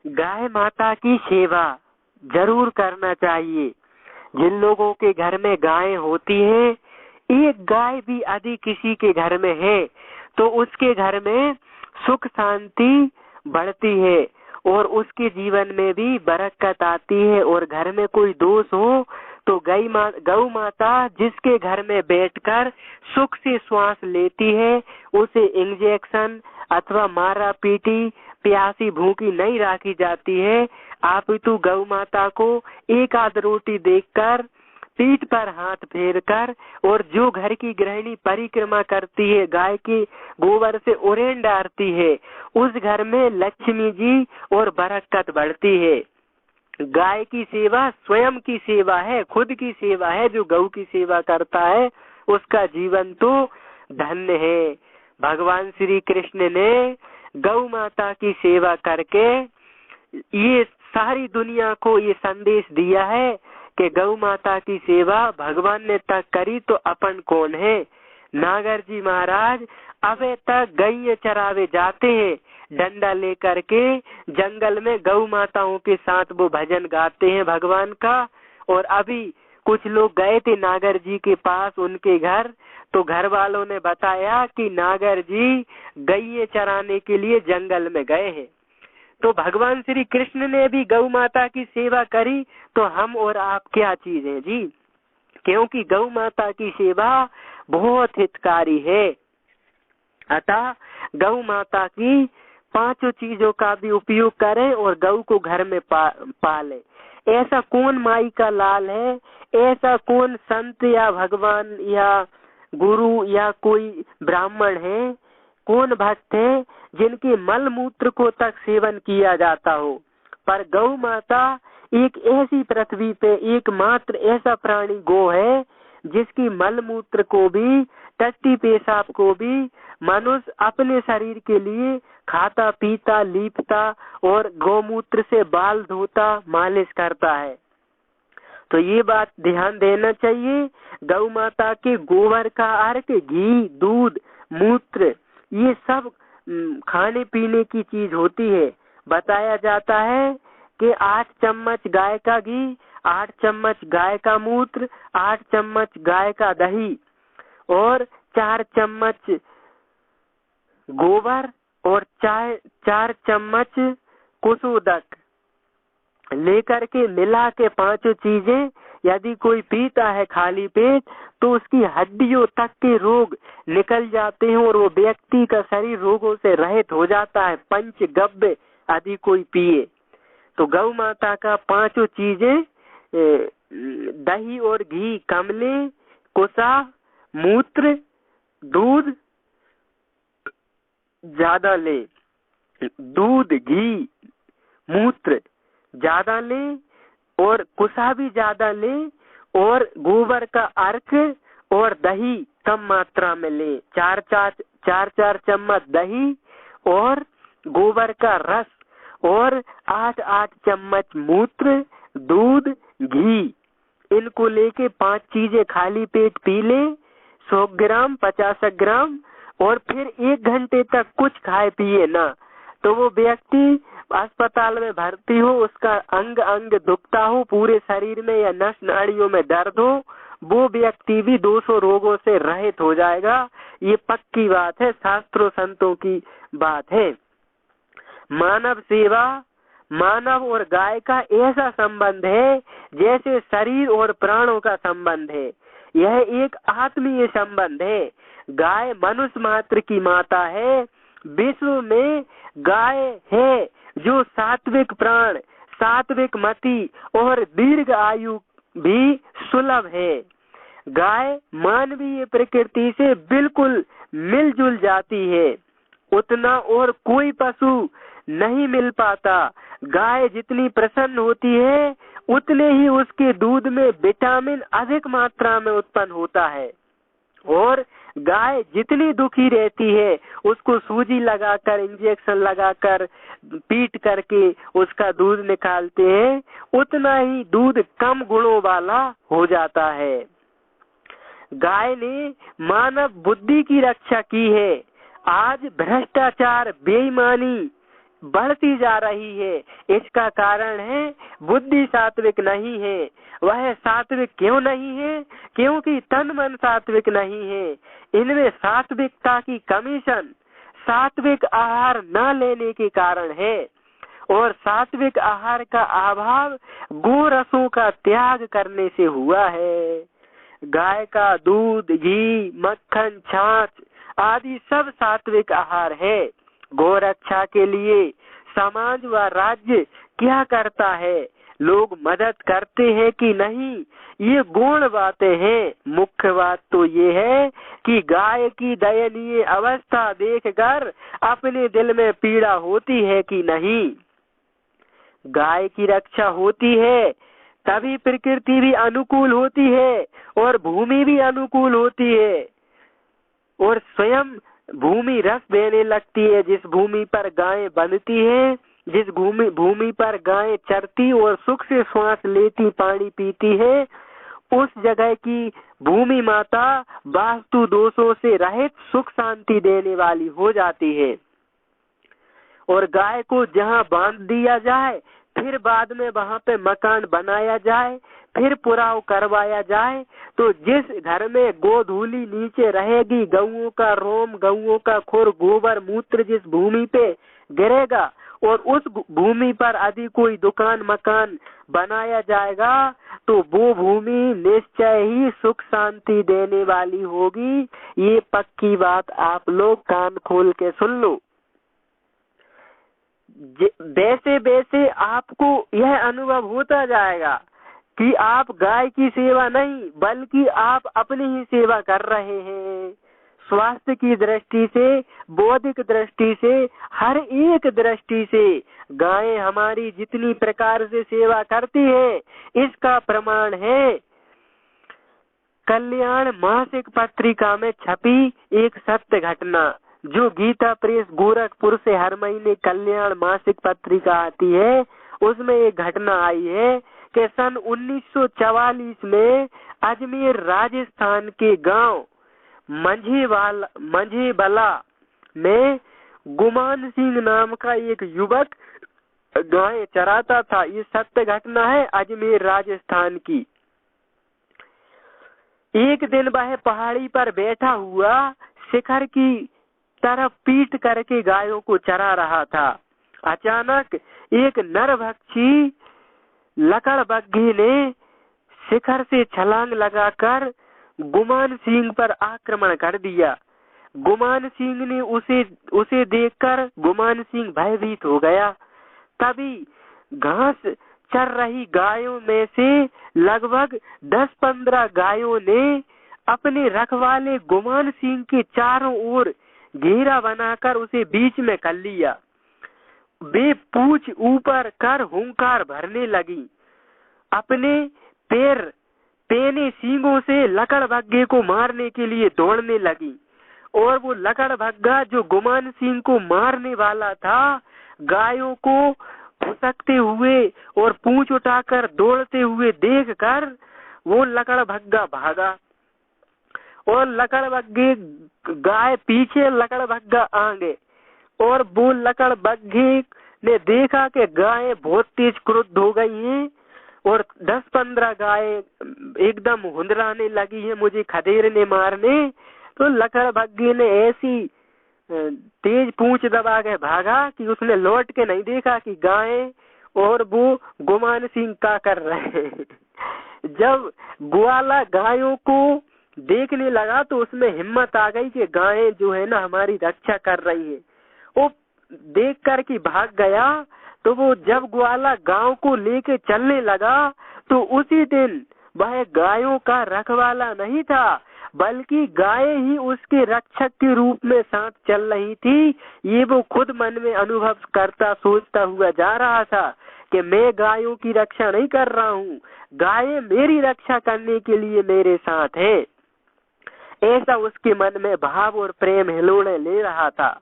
गाय माता की सेवा जरूर करना चाहिए। जिन लोगों के घर में गायें होती हैं, एक गाय भी यदि किसी के घर में है तो उसके घर में सुख शांति बढ़ती है और उसके जीवन में भी बरकत आती है। और घर में कोई दोष हो तो गौ माता जिसके घर में बैठकर सुख से श्वास लेती है, उसे इंजेक्शन अथवा मारा पीटी प्यासी भूखी नहीं रखी जाती है। आप तो गौ माता को एक आध रोटी देकर पीठ पर हाथ फेरकर और जो घर की गृहिणी परिक्रमा करती है, गाय के गोबर से उरेन डालती है, उस घर में लक्ष्मी जी और बरकत बढ़ती है। गाय की सेवा स्वयं की सेवा है, खुद की सेवा है। जो गौ की सेवा करता है उसका जीवन तो धन्य है। भगवान श्री कृष्ण ने गौ माता की सेवा करके ये सारी दुनिया को ये संदेश दिया है कि गौ माता की सेवा भगवान ने तक करी तो अपन कौन है। नागर जी महाराज अबे तक गैया चरावे जाते हैं, डंडा लेकर के जंगल में गौ माताओं के साथ वो भजन गाते हैं भगवान का। और अभी कुछ लोग गए थे नागर जी के पास उनके घर, तो घर वालों ने बताया कि नागर जी गैये चराने के लिए जंगल में गए हैं। तो भगवान श्री कृष्ण ने भी गौ माता की सेवा करी, तो हम और आप क्या चीज है जी। क्योंकि गौ माता की सेवा बहुत हितकारी है। अतः गौ माता की पांचों चीजों का भी उपयोग करें और गौ को घर में पालें। ऐसा कौन माई का लाल है, ऐसा कौन संत या भगवान या गुरु या कोई ब्राह्मण है, कौन भक्त है जिनके मल मूत्र को तक सेवन किया जाता हो। पर गौ माता एक ऐसी पृथ्वी पे एकमात्र ऐसा प्राणी गो है जिसकी मल मूत्र को भी, टट्टी पेशाब को भी मनुष्य अपने शरीर के लिए खाता पीता लीपता और गौमूत्र से बाल धोता मालिश करता है। तो ये बात ध्यान देना चाहिए। गौ माता के गोबर का अर्क घी दूध मूत्र ये सब खाने पीने की चीज होती है। बताया जाता है कि 8 चम्मच गाय का घी, 8 चम्मच गाय का मूत्र, 8 चम्मच गाय का दही और 4 चम्मच गोबर और 4 चम्मच कुसुदक लेकर के मिला के पांचों चीजें यदि कोई पीता है खाली पेट तो उसकी हड्डियों तक के रोग निकल जाते हैं और वो व्यक्ति का शरीर रोगों से रहित हो जाता है। पंचगव्य यदि कोई पिए तो गौ माता का पांचों चीजें दही और घी, कमले, कुसा, मूत्र, दूध ज्यादा ले, दूध घी मूत्र ज्यादा ले और कुसा भी ज्यादा ले और गोबर का अर्क और दही कम मात्रा में ले। 4 चम्मच दही और गोबर का रस और 8 चम्मच मूत्र दूध घी, इनको लेके 5 चीजें खाली पेट पी ले। 100 ग्राम 50 ग्राम और फिर 1 घंटे तक कुछ खाए पिए ना। तो वो व्यक्ति अस्पताल में भर्ती हो, उसका अंग अंग दुखता हो, पूरे शरीर में या नस नाड़ियों में दर्द हो, वो व्यक्ति भी 200 रोगों से रहित हो जाएगा। ये पक्की बात है, शास्त्रों संतों की बात है। मानव सेवा, मानव और गाय का ऐसा संबंध है जैसे शरीर और प्राणों का संबंध है। यह एक आत्मीय संबंध है। गाय मनुष्य मात्र की माता है। विश्व में गाय है जो सात्विक प्राण, सात्विक मति और दीर्घ आयु भी सुलभ है। गाय मानवीय प्रकृति से बिल्कुल मिलजुल जाती है, उतना और कोई पशु नहीं मिल पाता। गाय जितनी प्रसन्न होती है उतने ही उसके दूध में विटामिन अधिक मात्रा में उत्पन्न होता है। और गाय जितनी दुखी रहती है उसको सूजी लगाकर इंजेक्शन लगाकर पीट करके उसका दूध निकालते हैं, उतना ही दूध कम गुणों वाला हो जाता है। गाय ने मानव बुद्धि की रक्षा की है। आज भ्रष्टाचार बेईमानी बढ़ती जा रही है। इसका कारण है बुद्धि सात्विक नहीं है। वह सात्विक क्यों नहीं है? क्योंकि तन मन सात्विक नहीं है। इनमें सात्विकता की कमीशन सात्विक आहार न लेने के कारण है, और सात्विक आहार का अभाव गोरसों का त्याग करने से हुआ है। गाय का दूध, घी, मक्खन, छाछ आदि सब सात्विक आहार है। गोरक्षा के लिए समाज व राज्य क्या करता है? लोग मदद करते हैं कि नहीं, ये गौण बातें हैं। मुख्य बात तो ये है कि गाय की दयनीय अवस्था देखकर अपने दिल में पीड़ा होती है कि नहीं। गाय की रक्षा होती है तभी प्रकृति भी अनुकूल होती है और भूमि भी अनुकूल होती है, और स्वयं भूमि रस देने लगती है। जिस भूमि पर गायें बंधती है, जिस भूमि पर गायें चरती और सुख से श्वास लेती, पानी पीती है, उस जगह की भूमि माता वास्तु दोषों से रहित सुख शांति देने वाली हो जाती है। और गाय को जहाँ बांध दिया जाए, फिर बाद में वहाँ पे मकान बनाया जाए, फिर पुराव करवाया जाए, तो जिस घर में गोधूली नीचे रहेगी, गऊओं का रोम, गऊओं का खुर, गोबर, मूत्र जिस भूमि पे गिरेगा, और उस भूमि पर यदि कोई दुकान मकान बनाया जाएगा, तो वो भूमि निश्चय ही सुख शांति देने वाली होगी। ये पक्की बात आप लोग कान खोल के सुन लो। वैसे वैसे आपको यह अनुभव होता जाएगा कि आप गाय की सेवा नहीं बल्कि आप अपनी ही सेवा कर रहे हैं। स्वास्थ्य की दृष्टि से, बौद्धिक दृष्टि से, हर एक दृष्टि से गायें हमारी जितनी प्रकार से सेवा करती है, इसका प्रमाण है कल्याण मासिक पत्रिका में छपी एक सत्य घटना, जो गीता प्रेस गोरखपुर से हर महीने कल्याण मासिक पत्रिका आती है। उसमें एक घटना आई है कि सन 1944 में अजमेर राजस्थान के गांव मंझेबला में गुमान सिंह नाम का एक युवक गाय चराता था। ये सत्य घटना है अजमेर राजस्थान की। एक दिन वह पहाड़ी पर बैठा हुआ शिखर की तरफ पीठ करके गायों को चरा रहा था। अचानक एक नरभक्षी लकड़बग्घे ने शिखर से छलांग लगाकर गुमान सिंह पर आक्रमण कर दिया। गुमान सिंह ने उसे देखकर गुमान सिंह भयभीत हो गया। तभी घास चर रही गायों में से लगभग 10-15 गायों ने अपने रखवाले गुमान सिंह के चारों ओर घेरा बनाकर उसे बीच में कर लिया। वे पूंछ ऊपर कर हुंकार भरने लगी, अपने पेने सींगों से लकड़बग्घे को मारने के लिए दौड़ने लगी। और वो लकड़बग्घा जो गुमान सिंह को मारने वाला था, गायों को फुसकते हुए और पूंछ उठाकर दौड़ते हुए देखकर वो लकड़बग्घा भागा, और लकड़बग्घे गाय पीछे, लकड़बग्घा आगे। और वो लकड़बग्घे ने देखा कि गायें बहुत तेज क्रुद्ध हो गई हैं और 10-15 गायें एकदम हुंदराने लगी हैं मुझे खदेड़ने मारने। तो लकड़बग्घे ने ऐसी तेज पूंछ दबा के भागा कि उसने लौट के नहीं देखा कि गायें और वो गुमान सिंह क्या कर रहे हैं। जब ग्वाला गायों को देखने लगा तो उसमें हिम्मत आ गई कि गायें जो है ना हमारी रक्षा कर रही है। वो देख कर कि भाग गया, तो वो जब ग्वाला गांव को लेके चलने लगा तो उसी दिन वह गायों का रखवाला नहीं था बल्कि गायें ही उसके रक्षक के रूप में साथ चल रही थी। ये वो खुद मन में अनुभव करता सोचता हुआ जा रहा था कि मैं गायों की रक्षा नहीं कर रहा हूँ, गायें मेरी रक्षा करने के लिए मेरे साथ है। ऐसा उसके मन में भाव और प्रेम हिलोड़े ले रहा था।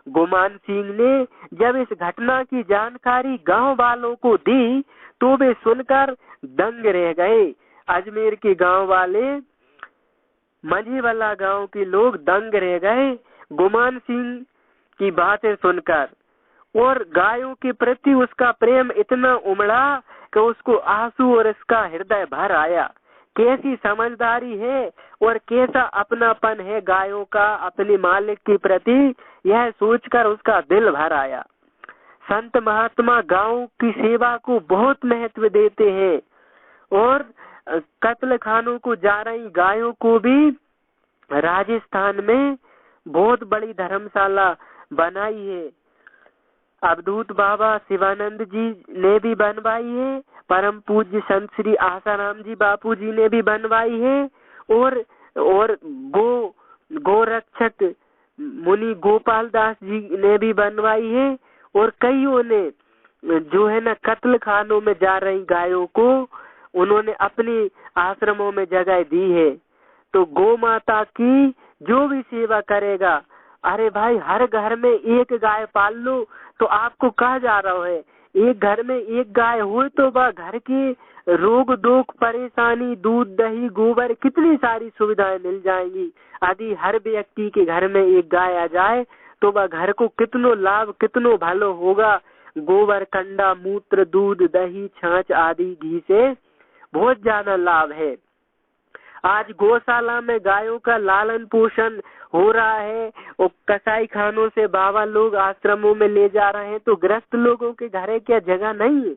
गुमान सिंह ने जब इस घटना की जानकारी गांव वालों को दी तो वे सुनकर दंग रह गए। अजमेर के गांव वाले, मंझेबला गांव के लोग दंग रह गए गुमान सिंह की बातें सुनकर। और गायों के प्रति उसका प्रेम इतना उमड़ा कि उसको आंसू और इसका हृदय भर आया। कैसी समझदारी है और कैसा अपनापन है गायों का अपने मालिक के प्रति, यह सोचकर उसका दिल भर आया। संत महात्मा गायों की सेवा को बहुत महत्व देते हैं और कत्ल खानों को जा रही गायों को भी राजस्थान में बहुत बड़ी धर्मशाला बनाई है। अवधूत बाबा शिवानंद जी ने भी बनवाई है, परम पूज्य संत श्री आसाराम जी बापू जी ने भी बनवाई है, और गोरक्षक मुनि गोपाल दास जी ने भी बनवाई है, और कईयों ने जो है ना कत्ल खानों में जा रही गायों को उन्होंने अपनी आश्रमों में जगह दी है। तो गौ माता की जो भी सेवा करेगा, अरे भाई हर घर में एक गाय पाल लो, तो आपको कहा जा रहा है एक घर में एक गाय हो तो वह घर के रोग दुख परेशानी दूध दही गोबर कितनी सारी सुविधाएं मिल जाएंगी। यदि हर व्यक्ति के घर में एक गाय आ जाए तो वह घर को कितनो लाभ कितनो भलो होगा। गोबर कंडा मूत्र दूध दही छाछ आदि घी से बहुत ज्यादा लाभ है। आज गौशाला में गायों का लालन पोषण हो रहा है और कसाई खानों से बाबा लोग आश्रमों में ले जा रहे हैं, तो ग्रस्त लोगों के घरे क्या जगह नहीं है?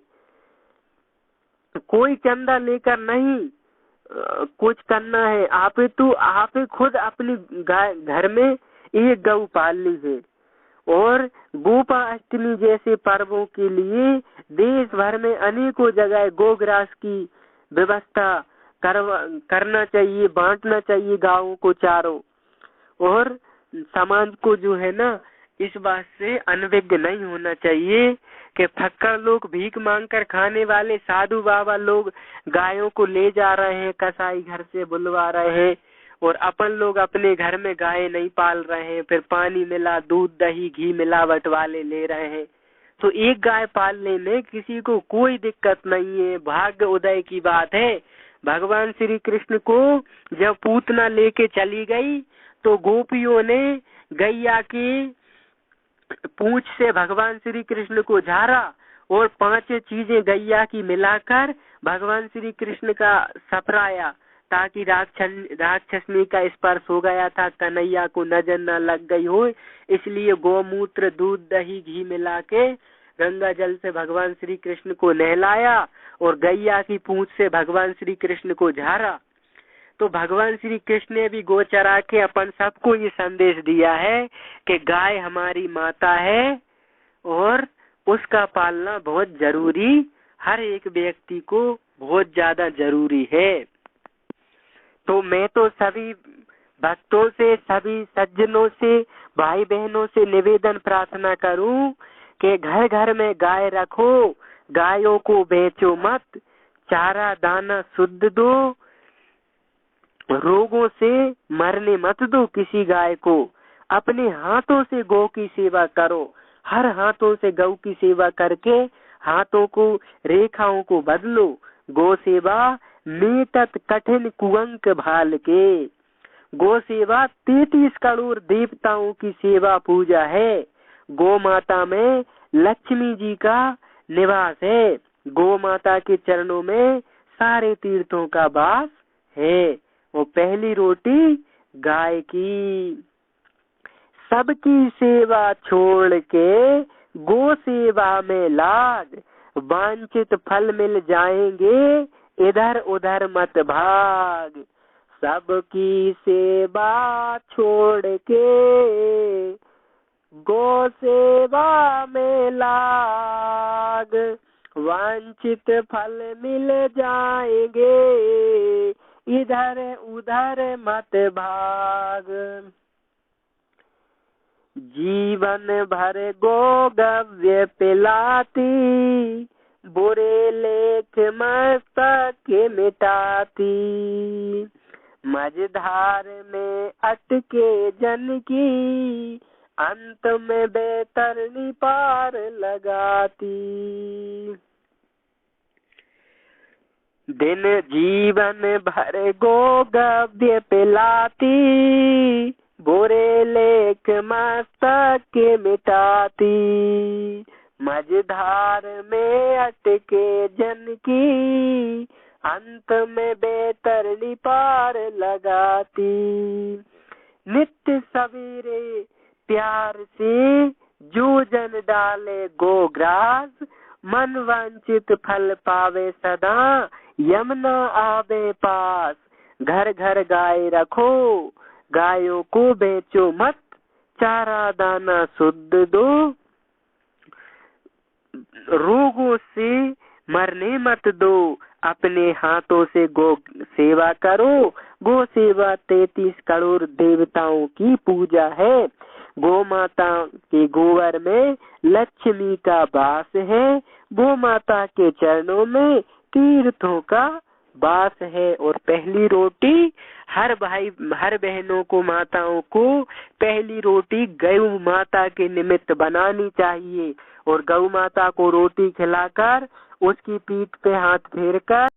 कोई चंदा लेकर नहीं कुछ करना है, आप खुद अपनी घर में एक गौ पाल लीजिए। और गोपाष्टमी जैसे पर्वों के लिए देश भर में अनेकों जगह गोग्रास की व्यवस्था करना चाहिए, बांटना चाहिए गाँवों को चारों। और समाज को जो है ना इस बात से अनभिज्ञ नहीं होना चाहिए कि फक्कर लोग भीख मांगकर खाने वाले साधु बाबा लोग गायों को ले जा रहे हैं, कसाई घर से बुलवा रहे हैं, और अपन लोग अपने घर में गाय नहीं पाल रहे हैं, फिर पानी मिला दूध दही घी मिलावट वाले ले रहे हैं। तो एक गाय पालने में किसी को कोई दिक्कत नहीं है, भाग्य उदय की बात है। भगवान श्री कृष्ण को जब पूतना लेके चली गई तो गोपियों ने गैया की पूंछ से भगवान श्री कृष्ण को झाड़ा और 5 चीजें गैया की मिलाकर भगवान श्री कृष्ण का सपराया, ताकि राक्षसनी का स्पर्श हो गया था, कन्हैया को नजर न लग गई हो, इसलिए गौमूत्र दूध दही घी मिला के गंगा जल से भगवान श्री कृष्ण को नहलाया और गैया की पूंछ से भगवान श्री कृष्ण को झाड़ा। तो भगवान श्री कृष्ण ने भी गौ चरा के अपन सबको ये संदेश दिया है कि गाय हमारी माता है और उसका पालना बहुत जरूरी, हर एक व्यक्ति को बहुत ज्यादा जरूरी है। तो मैं तो सभी भक्तों से सभी सज्जनों से भाई बहनों से निवेदन प्रार्थना करूं कि घर घर में गाय रखो, गायों को बेचो मत, चारा दाना शुद्ध दो, रोगों से मरने मत दो किसी गाय को, अपने हाथों से गौ की सेवा करो, हर हाथों से गौ की सेवा करके हाथों को रेखाओं को बदलो। गौ सेवा मेटत कठिन कुअंक भाल के, गौ सेवा 33 करोड़ देवताओं की सेवा पूजा है। गौ माता में लक्ष्मी जी का निवास है, गौ माता के चरणों में सारे तीर्थों का वास है। वो पहली रोटी गाय की, सबकी सेवा छोड़ के गो सेवा में लाग, वांछित फल मिल जाएंगे इधर उधर मत भाग। सबकी सेवा छोड़ के गो सेवा में लाग, वांछित फल मिल जाएंगे इधर उधर मत भाग। जीवन भर गो गव्य पिलाती, बुरे लेख मस्तक मिटाती, मझधार में अटके जन की, अंत में बेतरनी पार लगाती। दिन जीवन भर गो गव्य पिलाती, बुरे लेख मस्तक के मिटाती, मझधार में अटके जन की, अंत में बेतरनी पार लगाती। नित्य सवेरे प्यार से जो जन डाले गोग्रास, मन वांछित फल पावे सदा, यमुना आवे पास। घर घर गाय रखो, गायों को बेचो मत, चारा दाना शुद्ध दो, रोगों से मरने मत दो, अपने हाथों से गो सेवा करो। गो सेवा 33 करोड़ देवताओं की पूजा है। गो माता के गोबर में लक्ष्मी का वास है। गो माता के चरणों में तीर्थों का वास है। और पहली रोटी हर भाई हर बहनों को, माताओं को पहली रोटी गौ माता के निमित्त बनानी चाहिए। और गौ माता को रोटी खिलाकर उसकी पीठ पे हाथ फेरकर